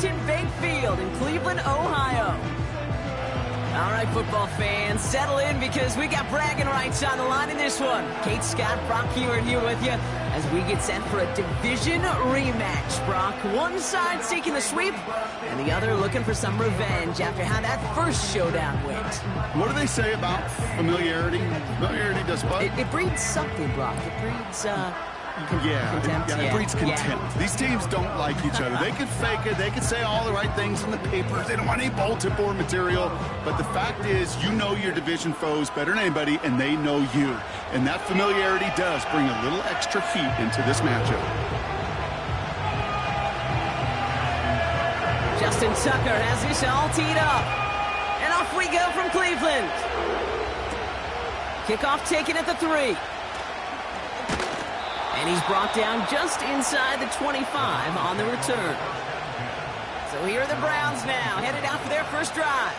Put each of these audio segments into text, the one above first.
Mountain Bank Field in Cleveland, Ohio. All right, football fans, settle in because we got bragging rights on the line in this one. Kate, Scott, Brock Hewitt here with you as we get set for a division rematch. Brock, one side seeking the sweep, and the other looking for some revenge after how that first showdown went. What do they say about familiarity? Familiarity does what? It breeds something, Brock. It breeds, contempt. It breeds contempt. Yeah. These teams don't like each other. They can fake it. They can say all the right things in the papers. They don't want any bulletin board material. But the fact is, you know your division foes better than anybody, and they know you. And that familiarity does bring a little extra heat into this matchup. Justin Tucker has this all teed up. And off we go from Cleveland. Kickoff taken at the 3. And he's brought down just inside the 25 on the return. So here are the Browns now, headed out for their first drive.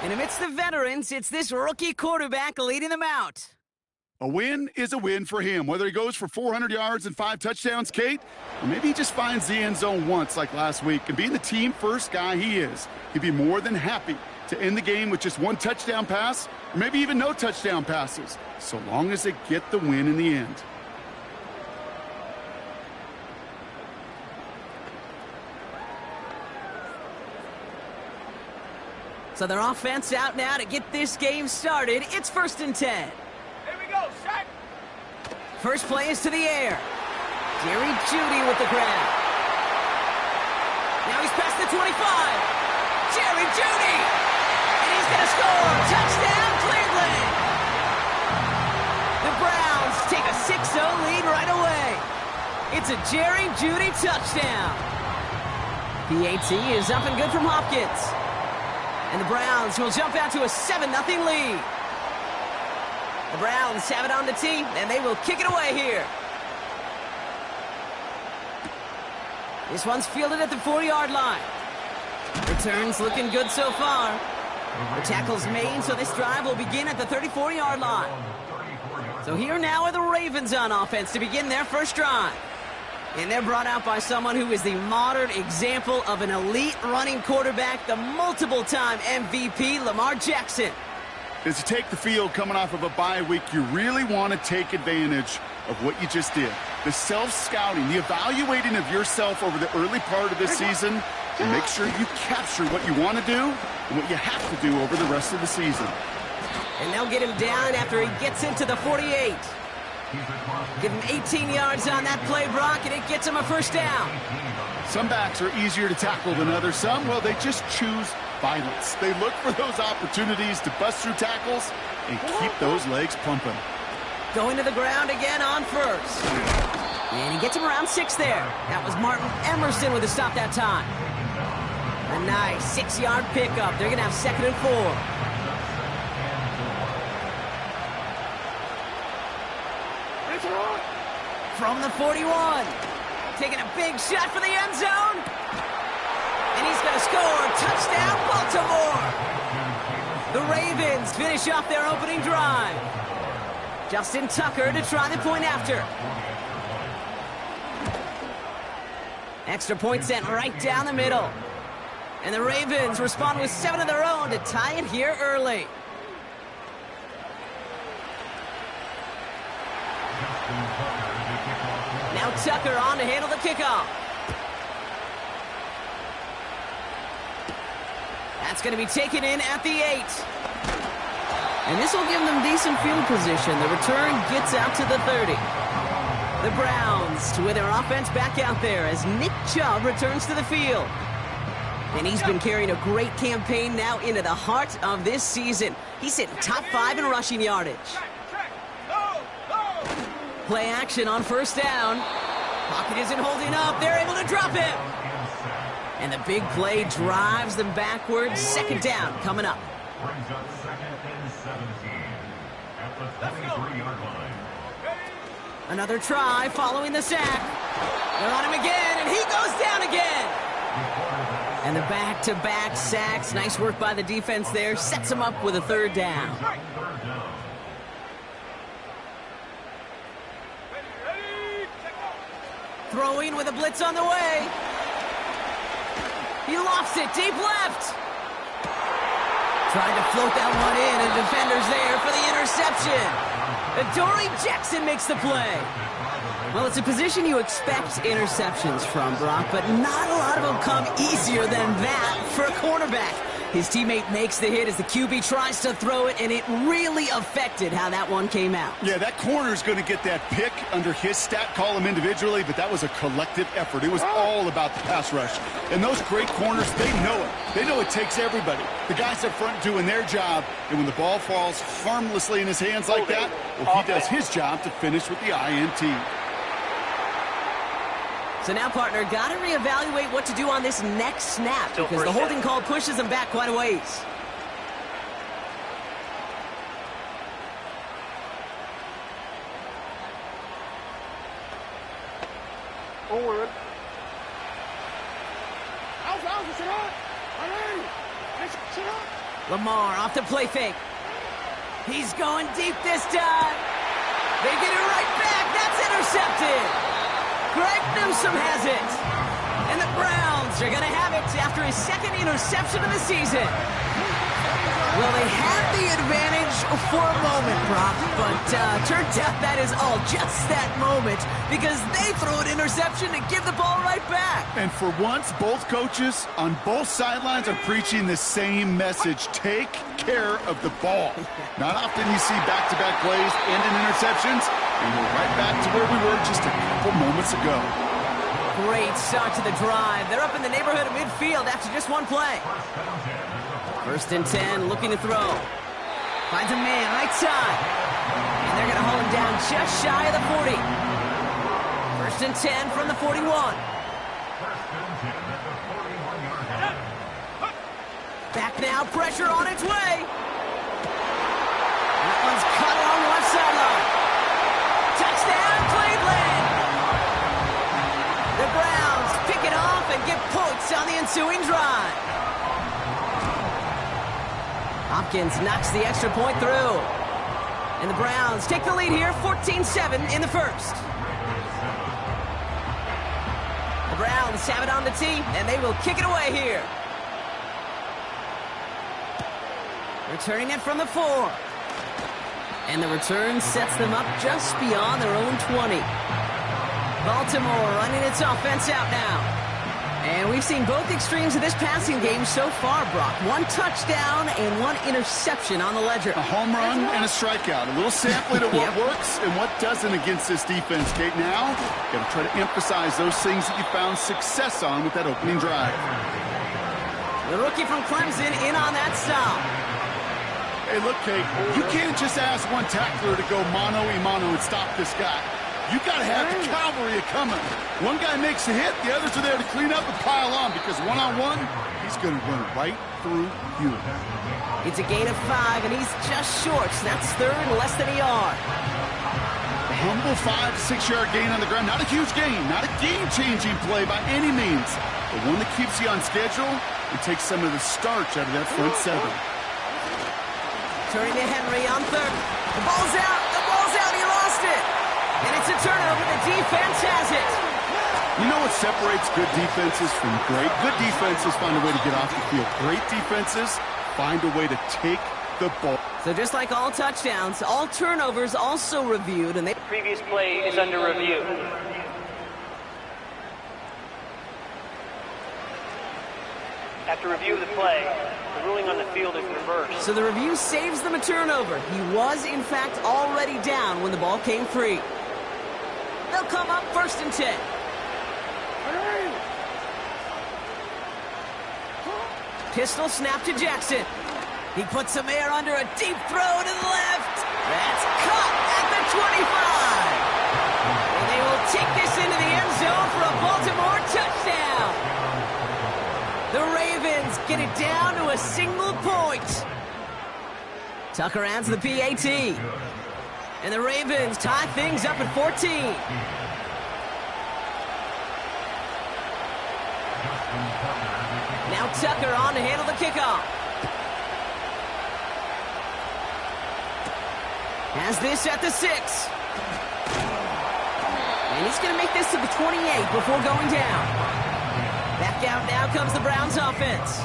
And amidst the veterans, it's this rookie quarterback leading them out. A win is a win for him, whether he goes for 400 yards and 5 touchdowns, Kate, or maybe he just finds the end zone once like last week. And being the team-first guy he is, he'd be more than happy to end the game with just 1 touchdown pass, or maybe even no touchdown passes, so long as they get the win in the end. So their offense out now to get this game started. It's 1st and 10. Here we go, set. First play is to the air. Jerry Jeudy with the grab. Now he's past the 25. Jerry Jeudy! And he's going to score. Touchdown, Cleveland! The Browns take a 6-0 lead right away. It's a Jerry Jeudy touchdown. PAT is up and good from Hopkins. And the Browns will jump out to a 7-0 lead. The Browns have it on the tee, and they will kick it away here. This one's fielded at the 4-yard line. Returns looking good so far. The tackle's made, so this drive will begin at the 34-yard line. So here now are the Ravens on offense to begin their first drive. And they're brought out by someone who is the modern example of an elite running quarterback, the multiple-time MVP, Lamar Jackson. As you take the field coming off of a bye week, you really want to take advantage of what you just did. The self-scouting, the evaluating of yourself over the early part of this season, and make sure you capture what you want to do and what you have to do over the rest of the season. And they'll get him down after he gets into the 48. Give him 18 yards on that play, Brock, and it gets him a first down. Some backs are easier to tackle than others. Some, well, they just choose violence. They look for those opportunities to bust through tackles and keep those legs pumping. Going to the ground again on first. And he gets him around 6 there. That was Martin Emerson with a stop that time. A nice 6-yard pickup. They're going to have 2nd and 4. From the 41. Taking a big shot for the end zone. And he's going to score. Touchdown, Baltimore. The Ravens finish off their opening drive. Justin Tucker to try the point after. Extra point sent right down the middle. And the Ravens respond with 7 of their own to tie it here early. Now Tucker on to handle the kickoff. That's going to be taken in at the 8. And this will give them decent field position. The return gets out to the 30. The Browns with their offense back out there as Nick Chubb returns to the field. And he's been carrying a great campaign now into the heart of this season. He's hitting top 5 in rushing yardage. Play action on first down. Pocket isn't holding up. They're able to drop him. And the big play drives them backwards. 2nd down coming up. Brings up 2nd and 17 at the 23-yard line. Another try following the sack. They're on him again, and he goes down again. And the back-to-back sacks. Nice work by the defense there. Sets him up with a 3rd down. Throwing with a blitz on the way. He lofts it deep left. Tried to float that one in, and defender's there for the interception. Adoree Jackson makes the play. Well, it's a position you expect interceptions from, Brock, but not a lot of them come easier than that for a cornerback. His teammate makes the hit as the QB tries to throw it, and it really affected how that one came out. Yeah, that corner's going to get that pick under his stat column individually, but that was a collective effort. It was all about the pass rush. And those great corners, they know it. They know it takes everybody. The guys up front doing their job, and when the ball falls harmlessly in his hands like that, well, he does his job to finish with the INT. So now, partner, got to reevaluate what to do on this next snap because the holding call pushes him back quite a ways. Lamar off the play fake. He's going deep this time. They get it right back. That's intercepted. Greg Newsome has it. And the Browns are going to have it after his second interception of the season. Well, they had the advantage for a moment, Brock, but turns out that is all just that moment because they throw an interception and give the ball right back. And for once, both coaches on both sidelines are preaching the same message. Take care of the ball. Not often you see back-to-back plays end in interceptions, and we're right back to where we were just a couple moments ago. Great start to the drive. They're up in the neighborhood of midfield after just one play. First and 10, looking to throw. Finds a man, right side. And they're going to hold him down just shy of the 40. First and 10 from the 41. Back now, pressure on its way. That one's cut along the left sideline. Touchdown, Cleveland! The Browns pick it off and get points on the ensuing drive. Hopkins knocks the extra point through. And the Browns take the lead here, 14-7 in the first. The Browns have it on the tee, and they will kick it away here. Returning it from the 4. And the return sets them up just beyond their own 20. Baltimore running its offense out now. And we've seen both extremes of this passing game so far, Brock. One touchdown and one interception on the ledger. A home run and a strikeout. A little sampling of what works and what doesn't against this defense, Kate. Now, got to try to emphasize those things that you found success on with that opening drive. The rookie from Clemson in on that stop. Hey, look, Kate, you can't just ask one tackler to go mano-a-mano and stop this guy. You got to have the cavalry coming. One guy makes a hit, the others are there to clean up and pile on because one-on-one, he's going to run right through you. It's a gain of 5, and he's just short. So that's third and less than a yard. A humble 5 to 6 yard gain on the ground. Not a huge gain, not a game-changing play by any means, but one that keeps you on schedule and takes some of the starch out of that front 7. Turning to Henry on third. The ball's out. The ball's out. He lost it. And it's a turnover. The defense has it. You know what separates good defenses from great? Good defenses find a way to get off the field. Great defenses find a way to take the ball. So just like all touchdowns, all turnovers also reviewed. And the previous play is under review. After review of the play, the ruling on the field is reversed. So the review saves them a turnover. He was, in fact, already down when the ball came free. They'll come up first and 10. Pistol snap to Jackson. He puts some air under a deep throw to the left. That's caught at the 25. And they will take this into the end zone for a Baltimore touchdown. The Ravens get it down to a single point. Tucker adds the PAT. And the Ravens tie things up at 14. Now Tucker on to handle the kickoff. Has this at the 6. And he's going to make this to the 28 before going down. Back out. Now comes the Browns offense.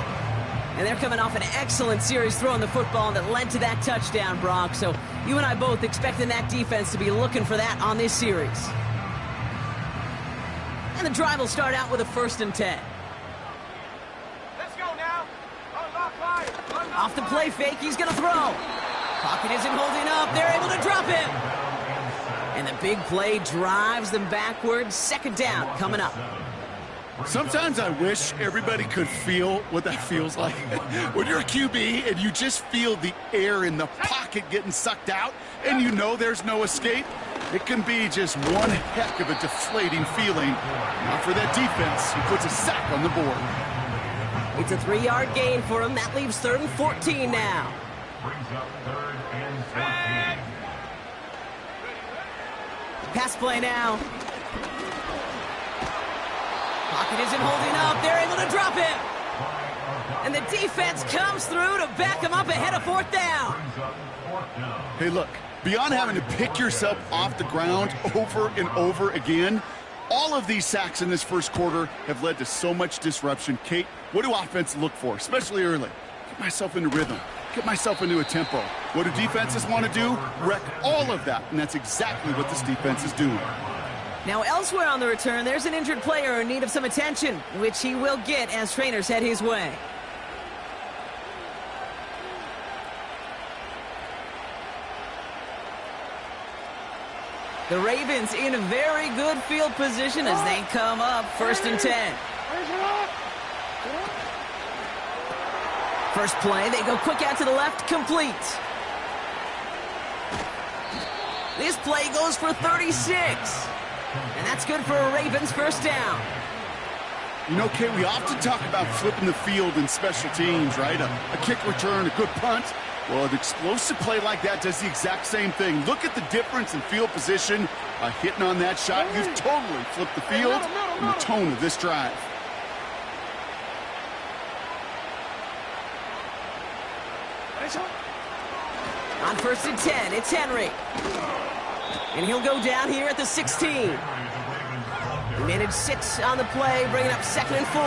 And they're coming off an excellent series throwing the football that led to that touchdown, Brock. So you and I both expecting that defense to be looking for that on this series. And the drive will start out with a 1st and 10. Let's go now. Unlock line. Off the play fake, he's going to throw. Pocket isn't holding up. They're able to drop him. And the big play drives them backwards. 2nd down coming up. Sometimes I wish everybody could feel what that feels like. When you're a QB and you just feel the air in the pocket getting sucked out and you know there's no escape, it can be just one heck of a deflating feeling. Not for that defense, who puts a sack on the board. It's a 3-yard gain for him. That leaves 3rd and 14 now. Brings up 3rd and 14. Pass play now. Pocket isn't holding up. They're able to drop him. And the defense comes through to back him up ahead of 4th down. Hey, look, beyond having to pick yourself off the ground over and over again, all of these sacks in this 1st quarter have led to so much disruption. Kate, what do offense look for, especially early? Get myself into rhythm. Get myself into a tempo. What do defenses want to do? Wreck all of that, and that's exactly what this defense is doing. Now elsewhere on the return, there's an injured player in need of some attention, which he will get as trainers head his way. The Ravens in a very good field position as they come up 1st and 10. First play, they go quick out to the left, complete. This play goes for 36. And that's good for a Ravens 1st down. You know, Kate, we often talk about flipping the field in special teams, right? A kick return, a good punt. Well, an explosive play like that does the exact same thing. Look at the difference in field position by hitting on that shot. You've totally flipped the field and the tone of this drive. On 1st and 10, it's Henry. And he'll go down here at the 16. He managed 6 on the play, bringing up 2nd and 4.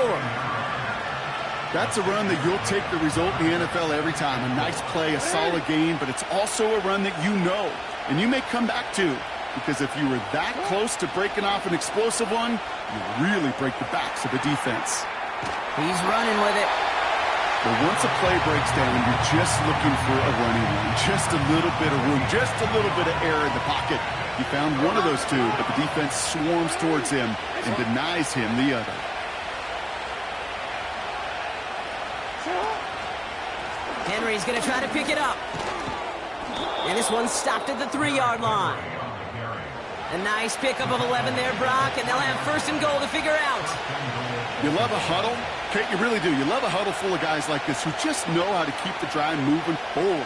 That's a run that you'll take the result in the NFL every time. A nice play, a solid game, but it's also a run that you know, and you may come back to, because if you were that close to breaking off an explosive one, you really break the backs of the defense. He's running with it. But once a play breaks down, you're just looking for a running one. Just a little bit of room, just a little bit of air in the pocket. He found one of those two, but the defense swarms towards him and denies him the other. Henry's going to try to pick it up. And this one's stopped at the 3-yard line. A nice pickup of 11 there, Brock, and they'll have 1st and goal to figure out. You love a huddle? Kate, you really do. You love a huddle full of guys like this who just know how to keep the drive moving forward.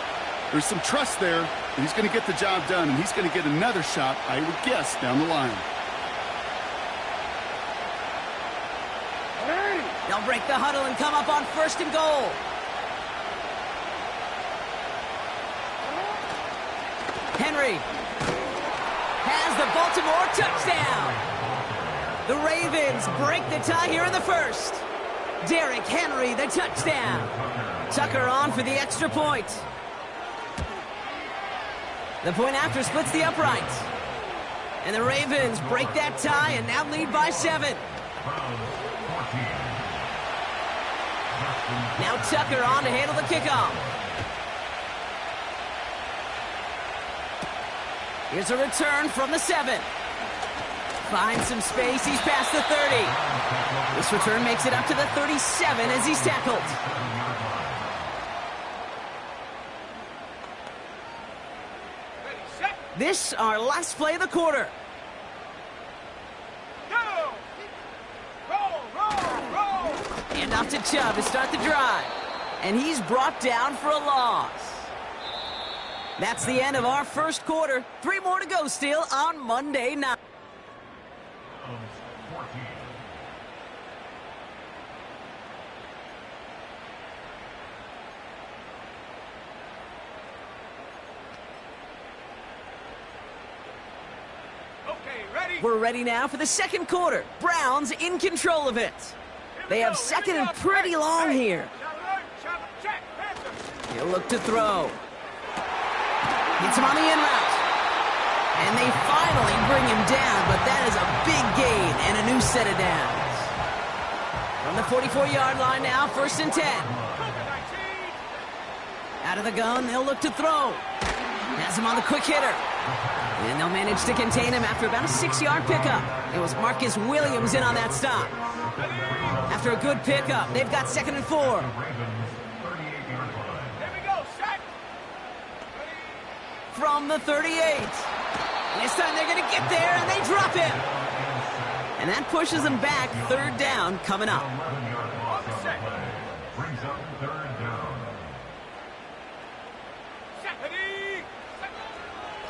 There's some trust there that he's going to get the job done, and he's going to get another shot, I would guess, down the line. They'll break the huddle and come up on 1st and goal. Henry has the Baltimore touchdown. The Ravens break the tie here in the 1st. Derrick Henry, the touchdown. Tucker on for the extra point. The point after splits the uprights. And the Ravens break that tie and now lead by 7. Now Tucker on to handle the kickoff. Here's a return from the 7. Finds some space. He's past the 30. This return makes it up to the 37 as he's tackled. This, our last play of the quarter. Go! Roll! And off to Chubb to start the drive. And he's brought down for a loss. That's the end of our 1st quarter. 3 more to go still on Monday night. Okay, ready? We're ready now for the 2nd quarter. Browns in control of it. They have second and pretty long here. He'll look to throw. Gets him on the in route. And they finally bring him down, but that is a big gain and a new set of downs. From the 44-yard line now, 1st and 10. Out of the gun, they'll look to throw. Has him on the quick hitter. And they'll manage to contain him after about a 6-yard pickup. It was Marcus Williams in on that stop. After a good pickup, they've got 2nd and 4. From the 38. And this time they're going to get there, and they drop him. And that pushes them back. 3rd down coming up.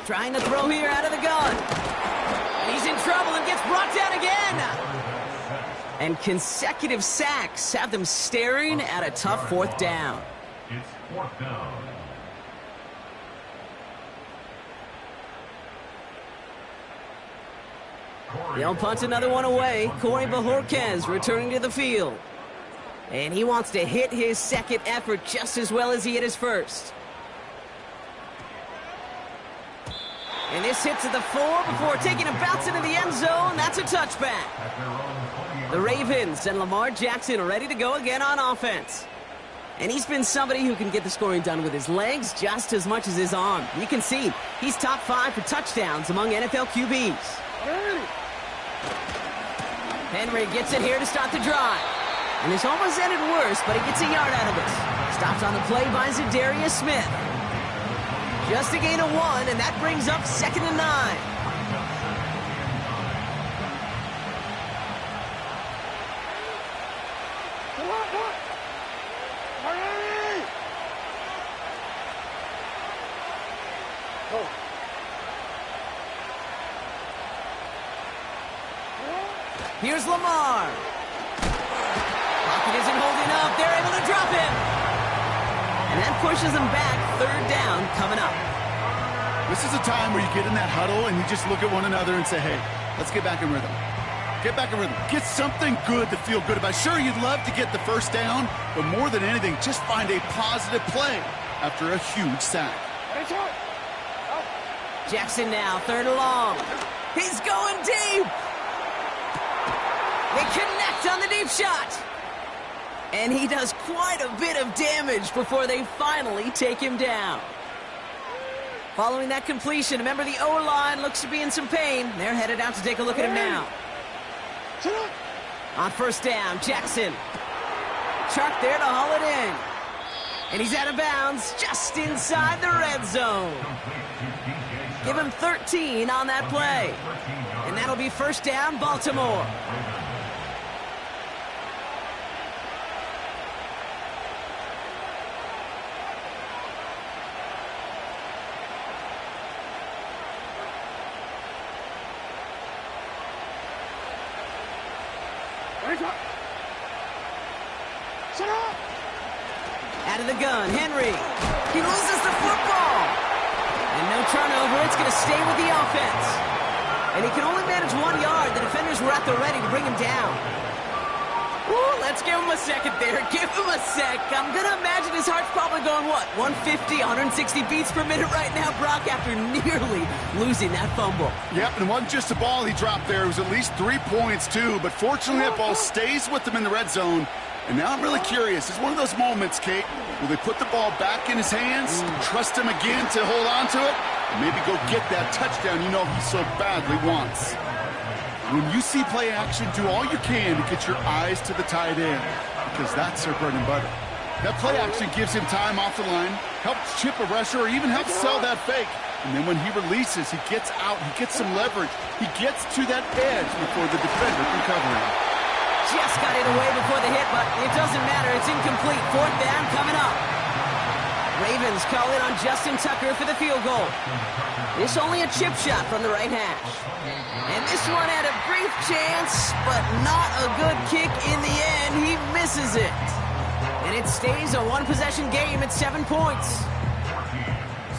Trying to throw here out of the gun. And he's in trouble and gets brought down again. And consecutive sacks have them staring at a tough 4th down. It's 4th down. They'll punt another one away. Corey Bajorquez returning to the field. And he wants to hit his 2nd effort just as well as he hit his 1st. And this hits at the 4 before taking a bounce into the end zone. That's a touchback. The Ravens and Lamar Jackson are ready to go again on offense. And he's been somebody who can get the scoring done with his legs just as much as his arm. You can see he's top 5 for touchdowns among NFL QBs. Henry gets it here to start the drive. And this almost ended worse, but he gets a yard out of it. Stops on the play by Zadarius Smith. Just a gain of 1, and that brings up 2nd and 9. Here's Lamar. Pocket isn't holding up. They're able to drop him. And that pushes them back. 3rd down coming up. This is a time where you get in that huddle and you just look at one another and say, hey, let's get back in rhythm. Get back in rhythm. Get something good to feel good about. Sure, you'd love to get the 1st down, but more than anything, just find a positive play after a huge sack. Jackson now, 3rd and long. He's going deep. They connect on the deep shot. And he does quite a bit of damage before they finally take him down. Following that completion, remember the O-line looks to be in some pain. They're headed out to take a look at him now. On 1st down, Jackson. Chark there to haul it in. And he's out of bounds just inside the red zone. Give him 13 on that play. And that'll be 1st down, Baltimore. Out of the gun, Henry. He loses the football. And no turnover, it's going to stay with the offense. And he can only manage 1 yard. The defenders were at the ready to bring him down. Ooh, let's give him a second there. Give him a sec. I'm going to imagine his heart's probably going, what, 150, 160 beats per minute right now, Brock, after nearly losing that fumble. Yep, and it wasn't just a ball he dropped there. It was at least 3 points, too. But fortunately, that ball stays with him in the red zone. And now I'm really curious. It's one of those moments, Kate, will they put the ball back in his hands, trust him again to hold on to it, and maybe go get that touchdown you know he so badly wants. When you see play action, do all you can to get your eyes to the tight end, because that's their bread and butter. That play action gives him time off the line, helps chip a rusher, or even helps sell that fake. And then when he releases, he gets out, he gets some leverage. He gets to that edge before the defender can cover him. Just got it away before the hit, but it doesn't matter. It's incomplete. 4th down coming up. Ravens call it on Justin Tucker for the field goal. This only a chip shot from the right hash. And this one had a brief chance, but not a good kick in the end. He misses it. And it stays a 1-possession game at 7 points.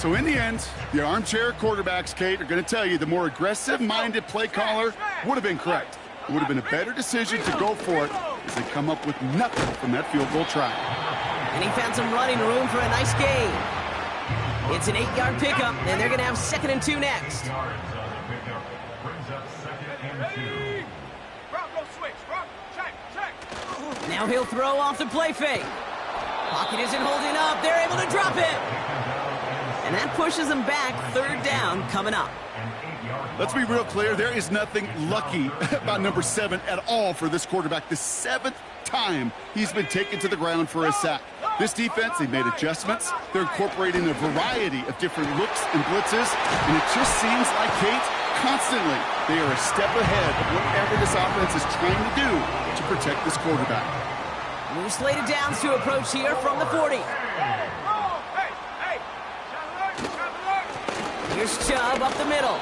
So in the end, the armchair quarterbacks, Kate, are going to tell you the more aggressive-minded play caller would have been correct. It would have been a better decision to go for it as they come up with nothing from that field goal try. And he found some running room for a nice gain. It's an 8-yard pickup, and they're going to have 2nd and 2 next. Yards on the pickup. Brings up 2nd and 2. Bronco switch. Bronco, check. Now he'll throw off the play fake. Pocket isn't holding up. They're able to drop it. And that pushes them back. 3rd down coming up. Let's be real clear. There is nothing lucky about number 7 at all for this quarterback. The 7th time he's been taken to the ground for a sack. This defense, they've made adjustments. They're incorporating a variety of different looks and blitzes. And it just seems like, Kate, constantly they are a step ahead of whatever this offense is trying to do to protect this quarterback. New slated downs to approach here from the 40. Here's Chubb up the middle.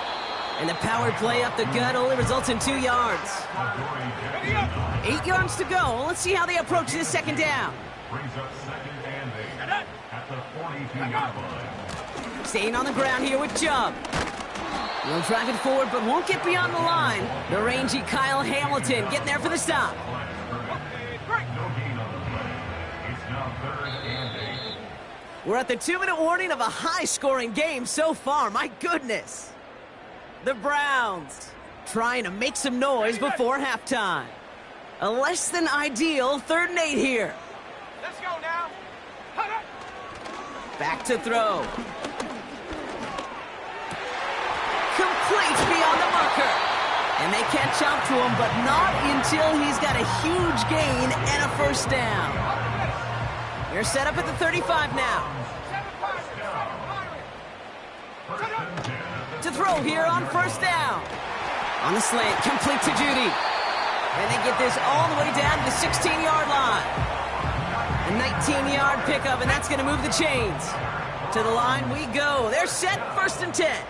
And the power play up the gut only results in 2 yards. 8 yards to go. Let's see how they approach this 2nd down. Brings up 2nd and 8 at the 42-yard line. Staying on the ground here with Chubb. He'll drive it forward, but won't get beyond the line. The rangy Kyle Hamilton getting there for the stop. No gain on the play. It's now 3rd and 8. We're at the 2-minute warning of a high-scoring game so far. My goodness. The Browns trying to make some noise before halftime. A less than ideal 3rd and 8 here. Let's go now. Back to throw. Complete beyond the marker. And they catch up to him, but not until he's got a huge gain and a 1st down. You're set up at the 35 now. To throw here on 1st down. On the slant, complete to Judy. And they get this all the way down to the 16-yard line. A 19-yard pickup, and that's going to move the chains. To the line we go. They're set, 1st and 10.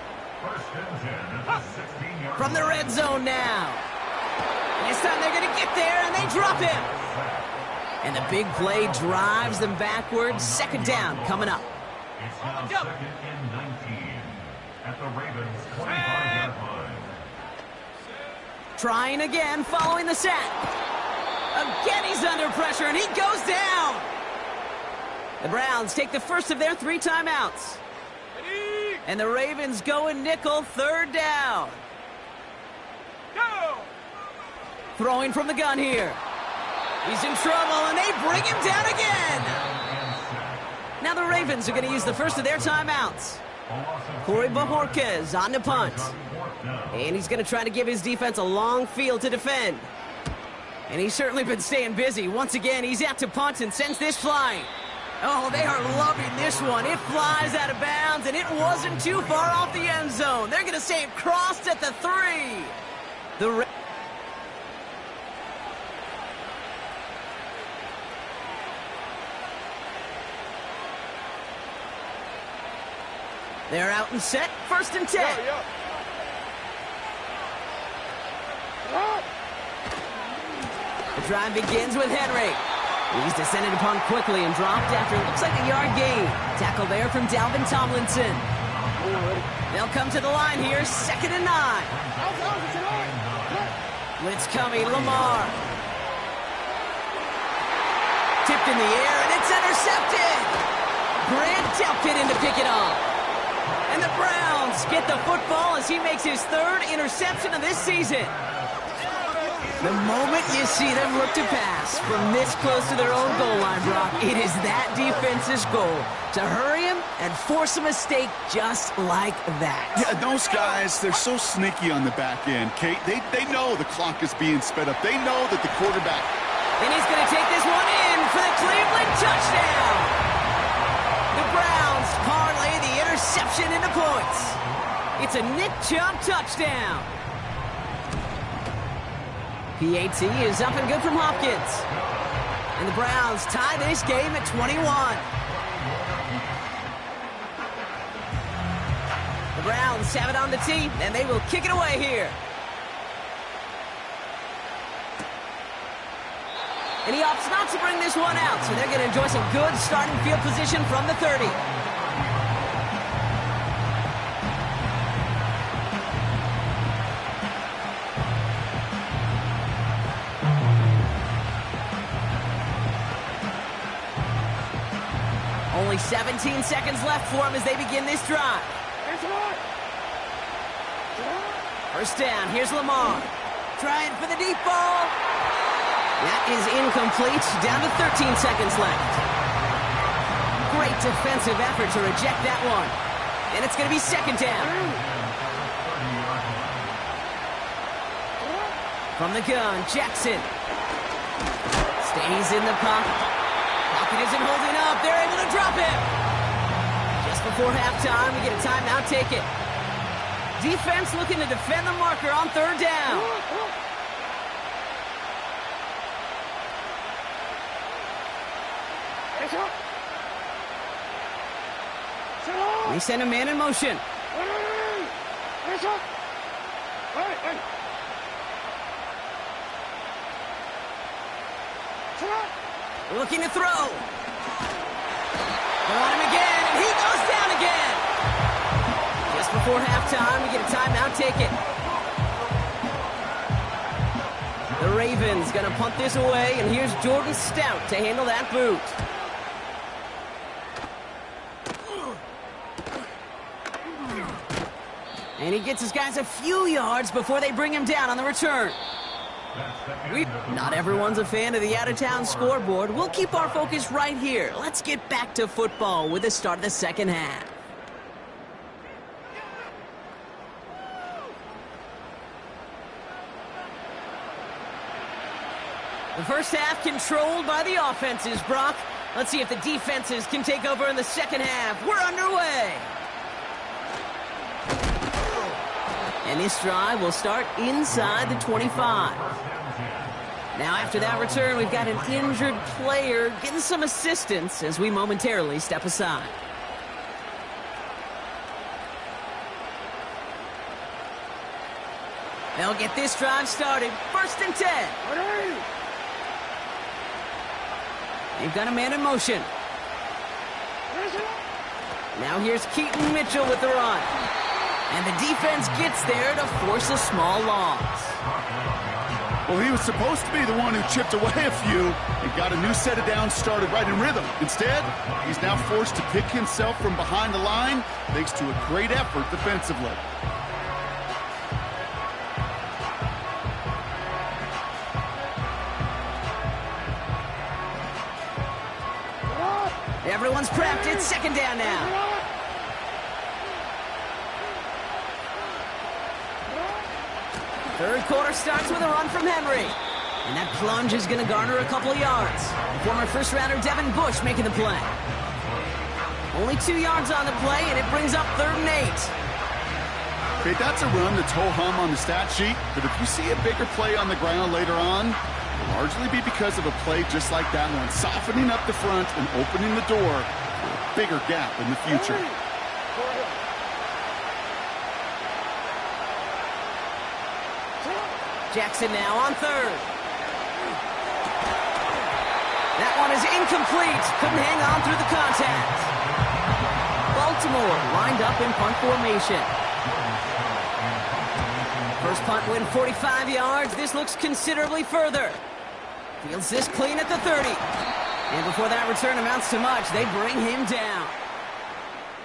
From the red zone now. This time they're going to get there, and they drop him. And the big play drives them backwards. 2nd down coming up. It's now 2nd and 19 at the Ravens' 25-yard line. Trying again following the sack. Again he's under pressure, and he goes down. The Browns take the first of their 3 timeouts. And the Ravens go in nickel, 3rd down. Go! Throwing from the gun here. He's in trouble, and they bring him down again. Now the Ravens are going to use the first of their timeouts. Corey Bajorquez on the punt. And he's going to try to give his defense a long field to defend. And he's certainly been staying busy. Once again, he's out to punt and sends this flying. Oh, they are loving this one. It flies out of bounds, and it wasn't too far off the end zone. They're going to say it crossed at the 3. They're out and set, 1st and 10. The drive begins with Henry. He's descended upon quickly and dropped after it looks like a yard gain. Tackle there from Dalvin Tomlinson. They'll come to the line here, 2nd and 9. Blitz coming, Lamar. Tipped in the air, and it's intercepted. Grant Delpit in to pick it off. And the Browns get the football as he makes his 3rd interception of this season. The moment you see them look to pass from this close to their own goal line, Brock, it is that defense's goal to hurry him and force a mistake just like that. Yeah, those guys, they're so sneaky on the back end, Kate. They know the clock is being sped up. They know that the quarterback... And he's going to take this one in for the Cleveland touchdown. The Browns parlay the interception into points. It's a Nick Chubb touchdown. PAT is up and good from Hopkins. And the Browns tie this game at 21. The Browns have it on the tee, and they will kick it away here. And he opts not to bring this one out, so they're going to enjoy some good starting field position from the 30. Only 17 seconds left for him as they begin this drive. First down, here's Lamar. Trying for the deep ball. That is incomplete. Down to 13 seconds left. Great defensive effort to reject that one. And it's going to be second down. From the gun, Jackson. Stays in the pocket. Pocket isn't holding up. They're able to drop it. Just before halftime, we get a timeout ticket. Defense looking to defend the marker on third down. We send a man in motion. Looking to throw. They're on him again, and he goes down again. Just before halftime, we get a timeout ticket. The Ravens going to punt this away, and here's Jordan Stout to handle that boot. And he gets his guys a few yards before they bring him down on the return. Not everyone's a fan of the out-of-town scoreboard. We'll keep our focus right here. Let's get back to football with the start of the second half. The first half controlled by the offenses, Brock. Let's see if the defenses can take over in the second half. We're underway. And this drive will start inside the 25. Now after that return, we've got an injured player getting some assistance as we momentarily step aside. They'll get this drive started. First and 10. They've got a man in motion. Now here's Keaton Mitchell with the run. And the defense gets there to force a small loss. Well, he was supposed to be the one who chipped away a few and got a new set of downs started right in rhythm. Instead, he's now forced to pick himself from behind the line thanks to a great effort defensively. Everyone's prepped. It's second down now. Third quarter starts with a run from Henry. And that plunge is going to garner a couple of yards. Former first-rounder Devin Bush making the play. Only 2 yards on the play, and it brings up 3rd and 8. Okay, that's a run that's ho-hum on the stat sheet, but if you see a bigger play on the ground later on, it'll largely be because of a play just like that one, softening up the front and opening the door for a bigger gap in the future. Jackson now on 3rd. That one is incomplete. Couldn't hang on through the contact. Baltimore lined up in punt formation. First punt win 45 yards. This looks considerably further. Fields this clean at the 30. And before that return amounts to much, they bring him down.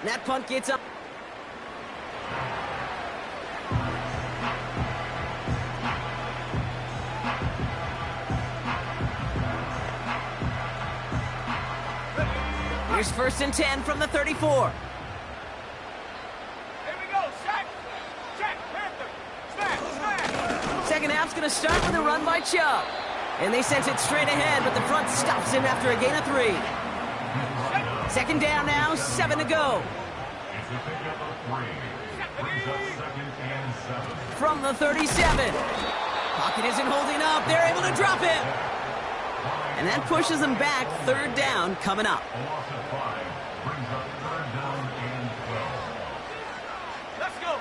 That punt gets up. Here's 1st and 10 from the 34. Here we go. Sack. Check. Panther. Smash. Second half's going to start with a run by Chubb. And they sent it straight ahead, but the front stops him after a gain of 3. Second down now, 7 to go. From the 37. Pocket isn't holding up. They're able to drop it. And that pushes them back. 3rd down coming up. Let's go.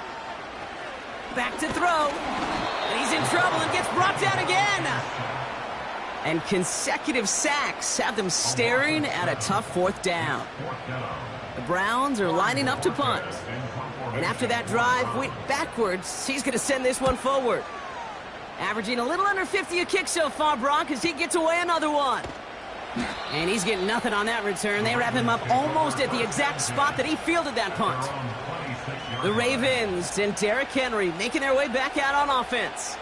Back to throw. And he's in trouble and gets brought down again. And consecutive sacks have them staring at a tough 4th down. The Browns are lining up to punt. And after that drive went backwards, he's going to send this one forward. Averaging a little under 50 a kick so far, Brock, as he gets away another one. And he's getting nothing on that return. They wrap him up almost at the exact spot that he fielded that punt. The Ravens and Derrick Henry making their way back out on offense.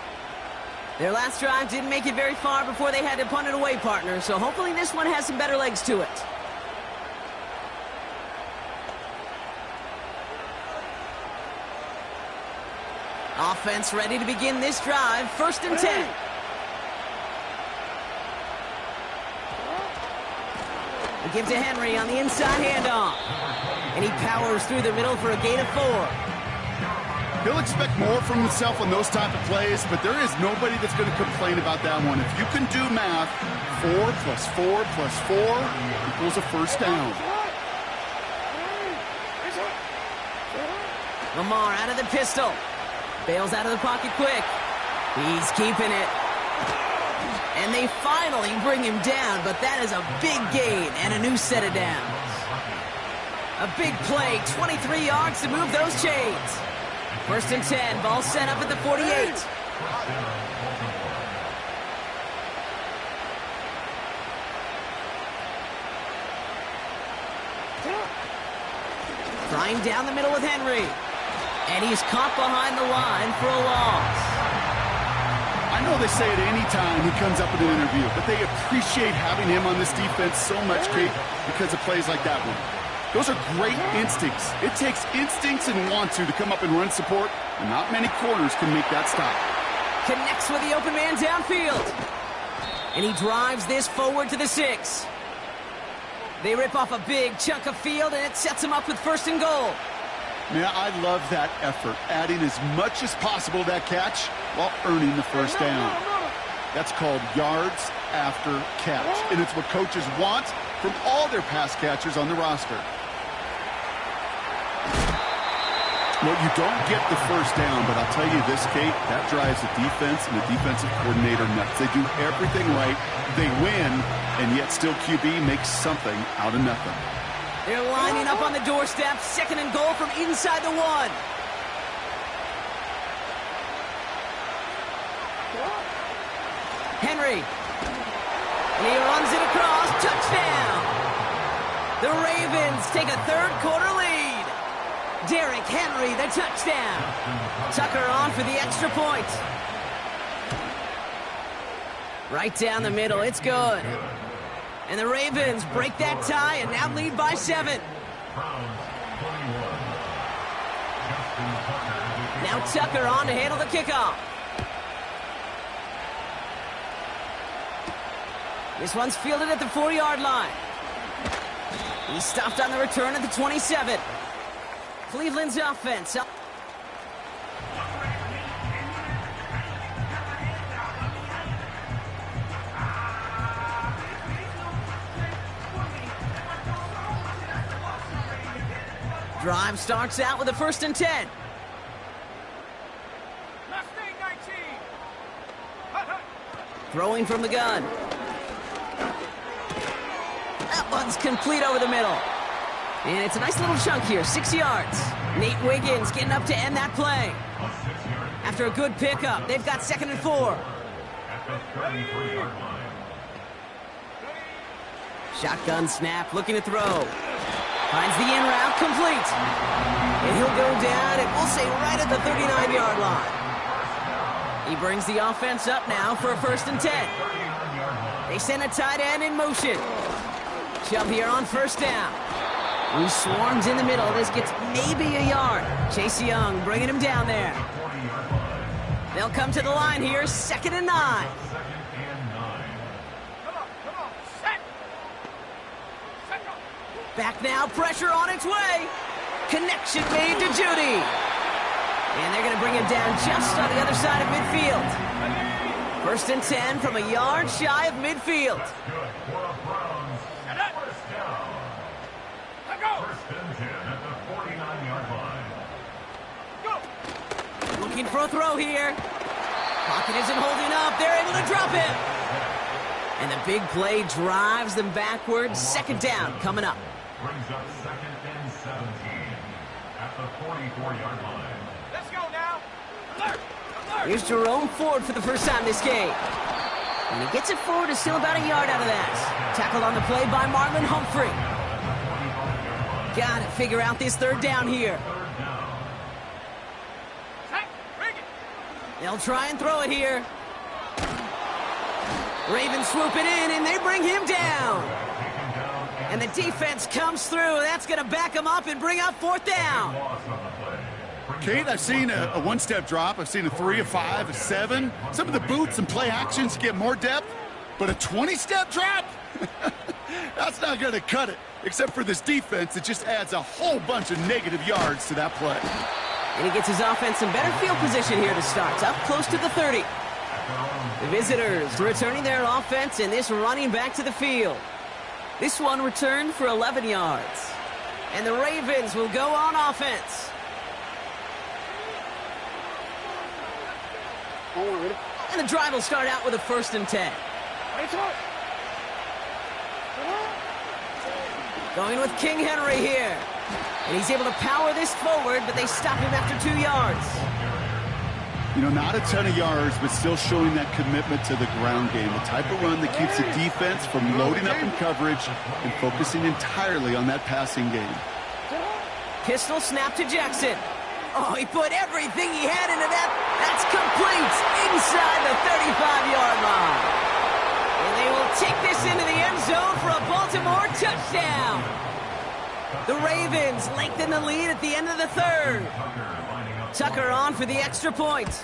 Their last drive didn't make it very far before they had to punt it away, partner, so hopefully this one has some better legs to it. Offense ready to begin this drive, 1st and 10. We give to Henry on the inside handoff. And he powers through the middle for a gain of 4. He'll expect more from himself on those type of plays, but there is nobody that's going to complain about that one. If you can do math, 4 plus 4 plus 4 equals a first down. Lamar out of the pistol. Bails out of the pocket quick. He's keeping it. And they finally bring him down, but that is a big gain and a new set of downs. A big play, 23 yards to move those chains. 1st and 10, ball set up at the 48. Trying down the middle with Henry. And he's caught behind the line for a loss. I know they say it any time he comes up in an interview, but they appreciate having him on this defense so much, Kate, because of plays like that one. Those are great instincts. It takes instincts and want to come up and run support, and not many corners can make that stop. Connects with the open man downfield. And he drives this forward to the 6. They rip off a big chunk of field, and it sets him up with 1st and goal. Yeah, I love that effort, adding as much as possible to that catch while earning the first down. That's called yards after catch, and it's what coaches want from all their pass catchers on the roster. Well, you don't get the first down, but I'll tell you this, Kate, that drives the defense and the defensive coordinator nuts. They do everything right, they win, and yet still QB makes something out of nothing. They're lining up on the doorstep, 2nd and goal from inside the 1. Henry. And he runs it across, touchdown! The Ravens take a 3rd quarter lead. Derrick Henry, the touchdown. Tucker on for the extra point. Right down the middle, it's good. And the Ravens break that tie and now lead by 7. Now Tucker on to handle the kickoff. This one's fielded at the 4-yard line. He's stopped on the return at the 27. Cleveland's offense up. Drive starts out with a 1st and 10. Mustang 19. Throwing from the gun. That one's complete over the middle. And it's a nice little chunk here, 6 yards. Nate Wiggins getting up to end that play. After a good pickup, they've got 2nd and 4. Shotgun snap, looking to throw. Finds the in route, complete. And he'll go down, and we'll say right at the 39-yard line. He brings the offense up now for a 1st and 10. They send a tight end in motion. Chubb here on 1st down. He swarms in the middle. This gets maybe a yard. Chase Young bringing him down there. They'll come to the line here, 2nd and 9. Back now, pressure on its way. Connection made to Judy. And they're going to bring him down just on the other side of midfield. 1st and 10 from a yard shy of midfield. Looking for a throw here. Pocket isn't holding up. They're able to drop him. And the big play drives them backwards. 2nd down coming up. Brings up 2nd and 17 at the 44-yard line. Let's go now. Alert! Alert! Here's Jerome Ford for the first time this game. And he gets it forward, is still about a yard out of that. Tackled on the play by Marlon Humphrey. Got to figure out this third down here. They'll try and throw it here. Ravens swoop it in, and they bring him down. And the defense comes through. That's going to back him up and bring up fourth down. Kate, I've seen a one-step drop. I've seen a 3, a 5, a 7. Some of the boots and play actions get more depth, but a 20-step drop? That's not going to cut it. Except for this defense, it just adds a whole bunch of negative yards to that play. And he gets his offense in better field position here to start. Up close to the 30. The visitors returning their offense, and this running back to the field. This one returned for 11 yards. And the Ravens will go on offense. And the drive will start out with a 1st and 10. Going with King Henry here. And he's able to power this forward, but they stop him after 2 yards. You know, not a ton of yards, but still showing that commitment to the ground game. The type of run that keeps the defense from loading up in coverage and focusing entirely on that passing game. Pistol snap to Jackson. Oh, he put everything he had into that. That's complete inside the 35-yard line. And they will take this into the end zone for a Baltimore touchdown. The Ravens lengthen the lead at the end of the 3rd. Tucker on for the extra point.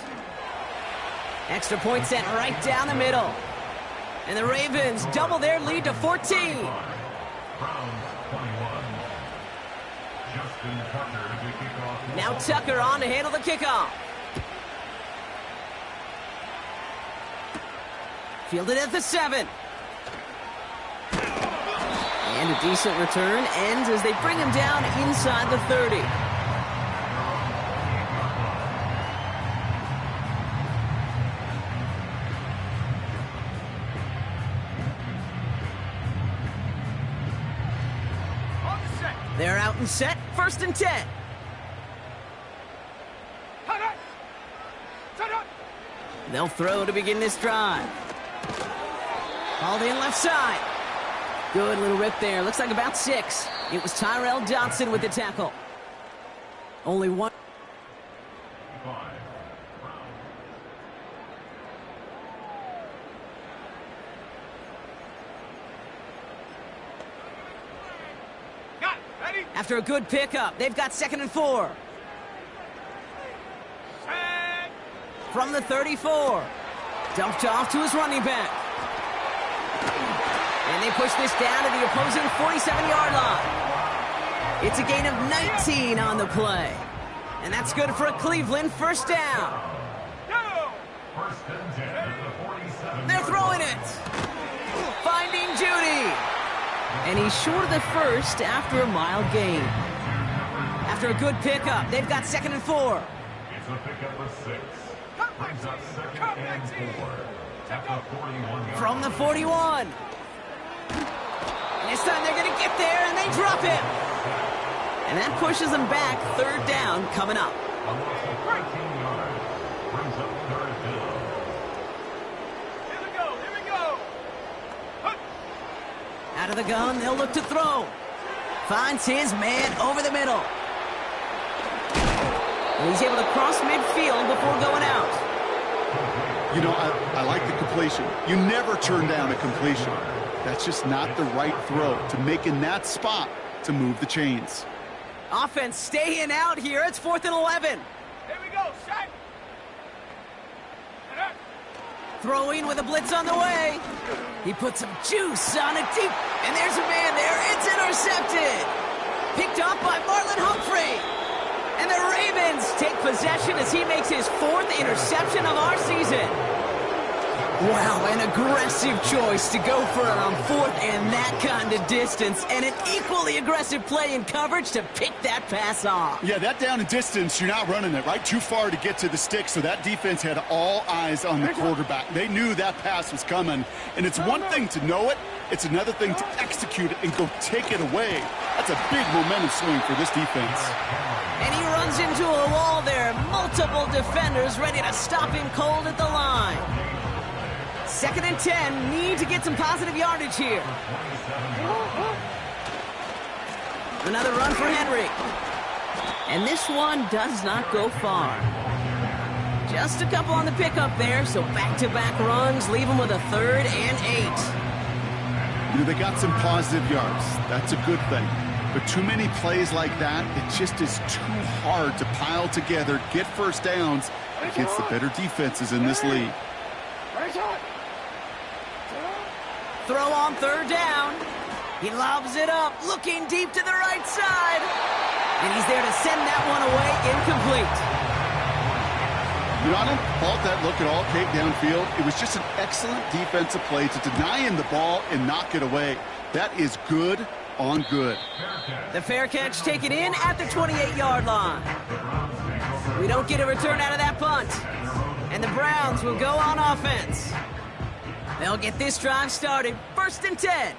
Extra point sent right down the middle. And the Ravens double their lead to 14. Now Tucker on to handle the kickoff. Fielded at the 7. And a decent return ends as they bring him down inside the 30. They're out and set, 1st and 10. They'll throw to begin this drive. Hauled in left side. Good little rip there. Looks like about 6. It was Tyrell Dodson with the tackle. Only one. After a good pickup, they've got 2nd and 4. From the 34. Dumped off to his running back. And they push this down to the opposing 47-yard line. It's a gain of 19 on the play. And that's good for a Cleveland 1st down. They're throwing it. Finding Judy. And he's short of the 1st after a mild gain. After a good pickup, they've got 2nd and 4. It's a pickup of 6. Brings up 2nd and 4. At the 41. From the 41. And this time they're going to get there, and they drop him. And that pushes them back. 3rd down coming up. A loss of 13 yards. Brings up 3rd down. Here we go. Out of the gun, they'll look to throw. Finds his man over the middle. And he's able to cross midfield before going out. You know, I like the completion. You never turn down a completion. That's just not the right throw to make in that spot to move the chains. Offense staying out here. It's 4th and 11. Here we go, set. Throwing with a blitz on the way. He puts some juice on it deep. And there's a man there. It's intercepted. Picked off by Marlon Humphrey. And the Ravens take possession as he makes his 4th interception of our season. Wow, an aggressive choice to go for it on 4th and that kind of distance. And an equally aggressive play in coverage to pick that pass off. Yeah, that down and distance, you're not running it, right? Too far to get to the stick, so that defense had all eyes on the quarterback. They knew that pass was coming. And it's one thing to know it, it's another thing to execute it and go take it away. That's a big momentum swing for this defense. And he runs into a wall there. Multiple defenders ready to stop him cold at the line. 2nd and 10. Need to get some positive yardage here. Another run for Henry. And this one does not go far. Just a couple on the pickup there, so back-to-back runs leave them with a 3rd and 8. You know, they got some positive yards. That's a good thing. But too many plays like that, it just is too hard to pile together, get first downs against the better defenses in this league. Throw on 3rd down. He lobs it up, looking deep to the right side. And he's there to send that one away incomplete. You know, I don't fault that look at all, Kate, downfield. It was just an excellent defensive play to deny him the ball and knock it away. That is good on good. The fair catch taken in at the 28-yard line. We don't get a return out of that punt. And the Browns will go on offense. They'll get this drive started. 1st and 10.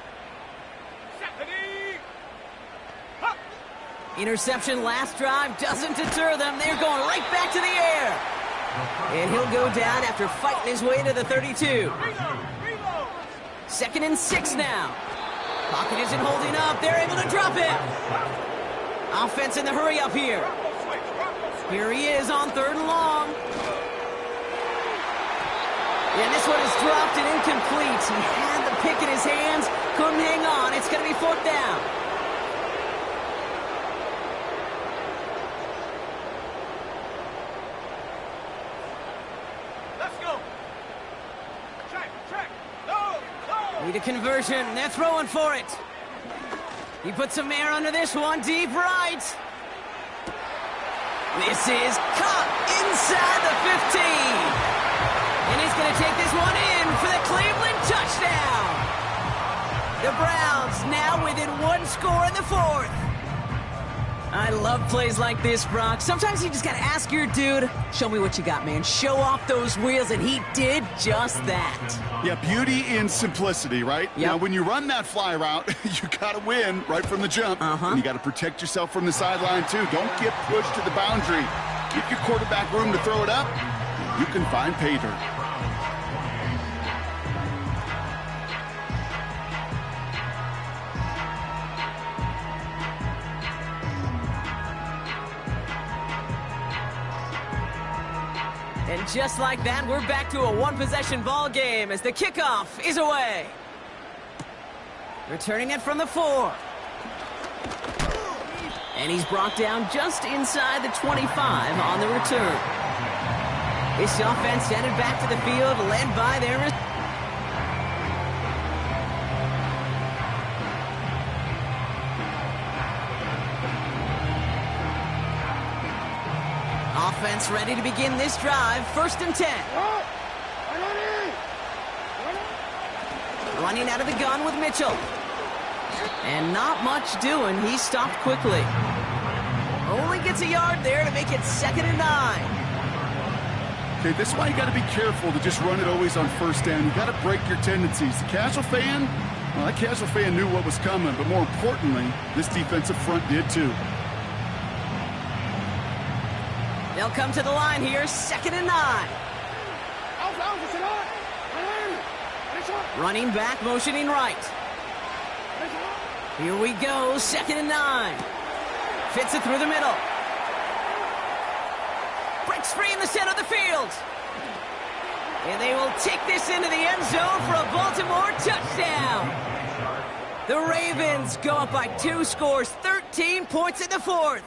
Interception last drive doesn't deter them. They're going right back to the air. And he'll go down after fighting his way to the 32. 2nd and 6 now. Pocket isn't holding up. They're able to drop him. Offense in the hurry up here. Here he is on 3rd and long. And this one is dropped and incomplete. He had the pick in his hands. Couldn't hang on. It's going to be 4th down. Need a conversion. They're throwing for it. He puts some air under this one. Deep right. This is caught inside the 15. And he's going to take this one in for the Cleveland touchdown. The Browns now within 1 score in the 4th. I love plays like this, Brock. Sometimes you just got to ask your dude, show me what you got, man. Show off those wheels, and he did just that. Yeah, beauty in simplicity, right? Yep. Now, when you run that fly route, you got to win right from the jump. And you got to protect yourself from the sideline, too. Don't get pushed to the boundary. Give your quarterback room to throw it up. You can find pay dirt. And just like that, we're back to a one-possession ball game as the kickoff is away. Returning it from the 4. And he's brought down just inside the 25 on the return. This offense headed back to the field, led by their... Offense ready to begin this drive. 1st and 10. Running out of the gun with Mitchell. And not much doing. He stopped quickly. Only gets a yard there to make it 2nd and 9. Okay, this is why you got to be careful to just run it always on 1st down. You got to break your tendencies. The casual fan, well, that casual fan knew what was coming, but more importantly, this defensive front did too. They'll come to the line here, 2nd and 9. Running back, motioning right. Here we go, 2nd and 9. Fits it through the middle. Breaks free in the center of the field. And they will take this into the end zone for a Baltimore touchdown. The Ravens go up by 2 scores, 13 points in the 4th.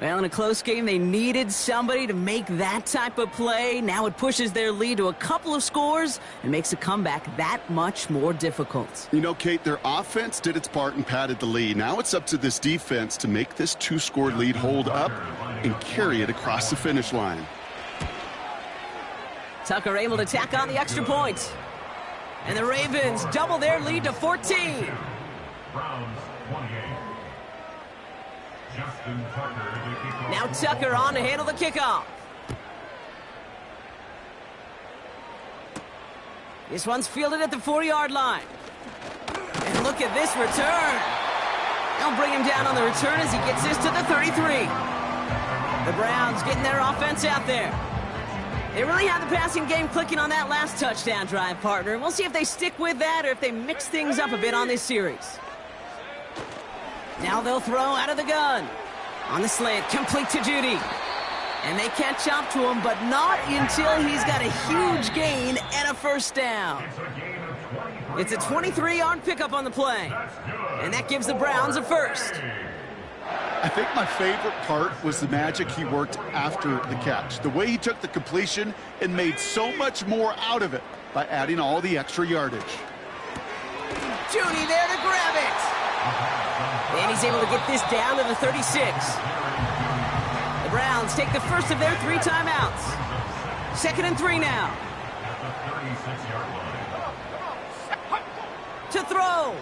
Well, in a close game, they needed somebody to make that type of play. Now it pushes their lead to a couple of scores and makes a comeback that much more difficult. You know, Kate, their offense did its part and padded the lead. Now it's up to this defense to make this 2-score lead hold up and carry it across the finish line. Tucker able to tack on the extra point. And the Ravens double their lead to 14. Browns 28. Now Tucker on to handle the kickoff. This one's fielded at the 4-yard line. And look at this return. They'll bring him down on the return as he gets this to the 33. The Browns getting their offense out there. They really have the passing game clicking on that last touchdown drive, partner. And we'll see if they stick with that or if they mix things up a bit on this series. Now they'll throw out of the gun. On the slant, complete to Judy. And they catch up to him, but not until he's got a huge gain and a first down. It's a 23-yard pickup on the play. And that gives the Browns a first. I think my favorite part was the magic he worked after the catch. The way he took the completion and made so much more out of it by adding all the extra yardage. Judy there to grab it. And he's able to get this down to the 36. The Browns take the first of their 3 timeouts. 2nd and 3 now. To throw.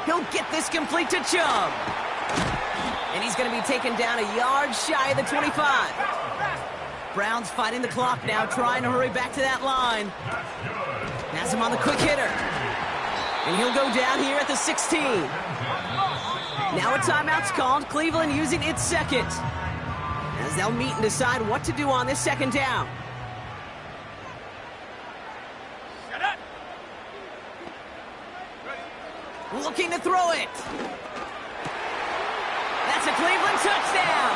He'll get this complete to Chubb. And he's going to be taken down a yard shy of the 25. Browns fighting the clock now, trying to hurry back to that line. Has him on the quick hitter. And he'll go down here at the 16. Now a timeout's called. Cleveland using its second. As they'll meet and decide what to do on this 2nd down. Looking to throw it. That's a Cleveland touchdown.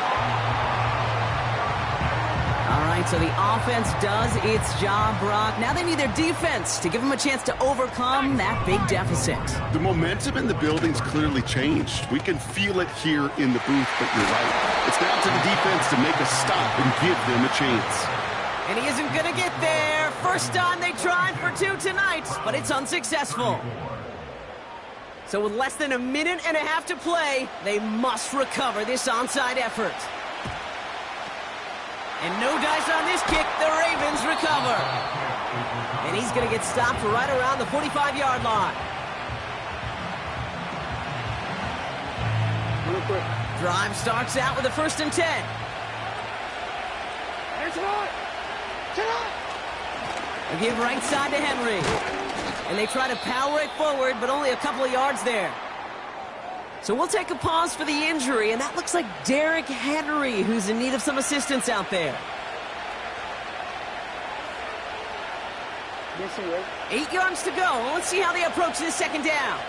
All right, so the offense does its job, Brock. Now they need their defense to give them a chance to overcome that big deficit. The momentum in the building's clearly changed. We can feel it here in the booth, but you're right. It's down to the defense to make a stop and give them a chance. And he isn't going to get there. First time they tried for 2 tonight, but it's unsuccessful. So with less than a minute and a half to play, they must recover this onside effort. And no dice on this kick, the Ravens recover. And he's going to get stopped right around the 45-yard line. Drive starts out with a 1st and 10. They give right side to Henry. And they try to power it forward, but only a couple of yards there. So we'll take a pause for the injury, and that looks like Derrick Henry, who's in need of some assistance out there. 8 yards to go. Let's see how they approach this 2nd down.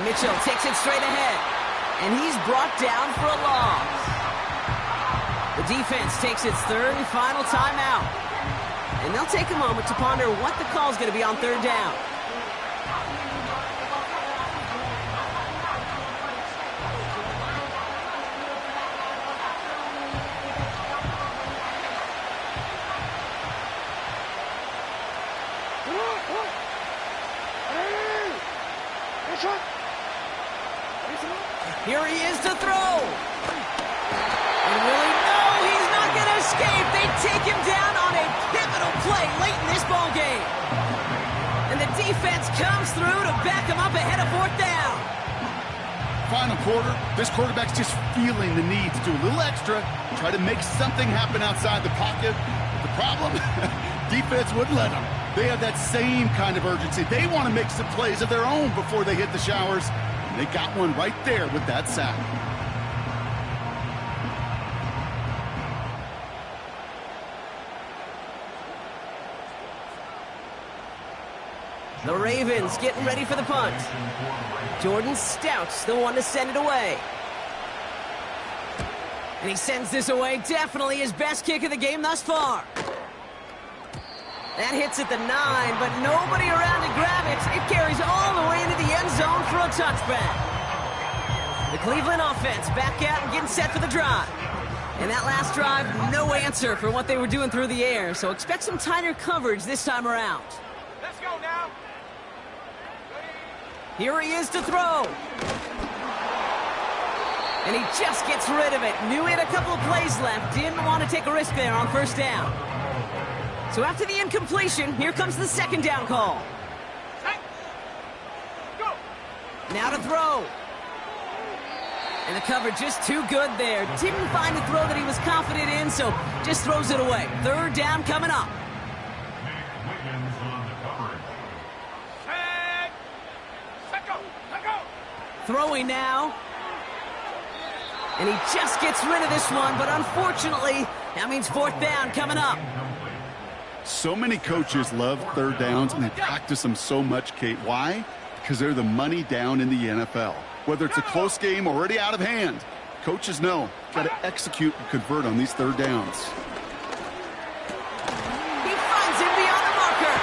Mitchell takes it straight ahead, and he's brought down for a loss. The defense takes its 3rd and final timeout. And they'll take a moment to ponder what the call is going to be on 3rd down. Here he is to throw. And will he? No, he's not going to escape. They take him down on a pivotal play late in this ball game. And the defense comes through to back him up ahead of 4th down. Final quarter, this quarterback's just feeling the need to do a little extra, try to make something happen outside the pocket. The problem, defense wouldn't let them. They have that same kind of urgency. They want to make some plays of their own before they hit the showers. And they got one right there with that sack. The Ravens getting ready for the punt. Jordan Stout's the one to send it away. And he sends this away. Definitely his best kick of the game thus far. That hits at the 9, but nobody around to grab it. It carries all the way into the end zone for a touchback. The Cleveland offense back out and getting set for the drive. And that last drive, no answer for what they were doing through the air. So expect some tighter coverage this time around. Let's go now. Here he is to throw. And he just gets rid of it. Knew he had a couple of plays left. Didn't want to take a risk there on 1st down. So after the incompletion, here comes the 2nd down call. Go. Now to throw. And the cover just too good there. Didn't find the throw that he was confident in, so just throws it away. 3rd down coming up. Set go. Let go. Throwing now. And he just gets rid of this one, but unfortunately, that means fourth down coming up. So many coaches love third downs, and they practice them so much, Kate. Why? Because they're the money down in the NFL. Whether it's a close game or already out of hand, coaches know got to execute and convert on these third downs. He finds him beyond the marker.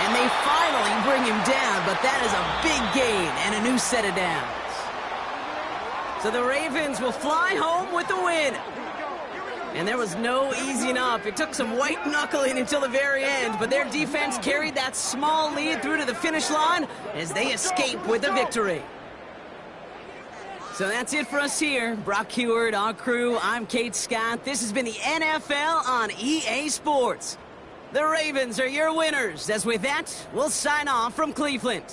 And they finally bring him down, but that is a big gain and a new set of downs. So the Ravens will fly home with the win. And there was no easing up. It took some white knuckling until the very end, but their defense carried that small lead through to the finish line as they escape with a victory. So that's it for us here. Brock Heward, our crew, I'm Kate Scott. This has been the NFL on EA Sports. The Ravens are your winners. As with that, we'll sign off from Cleveland.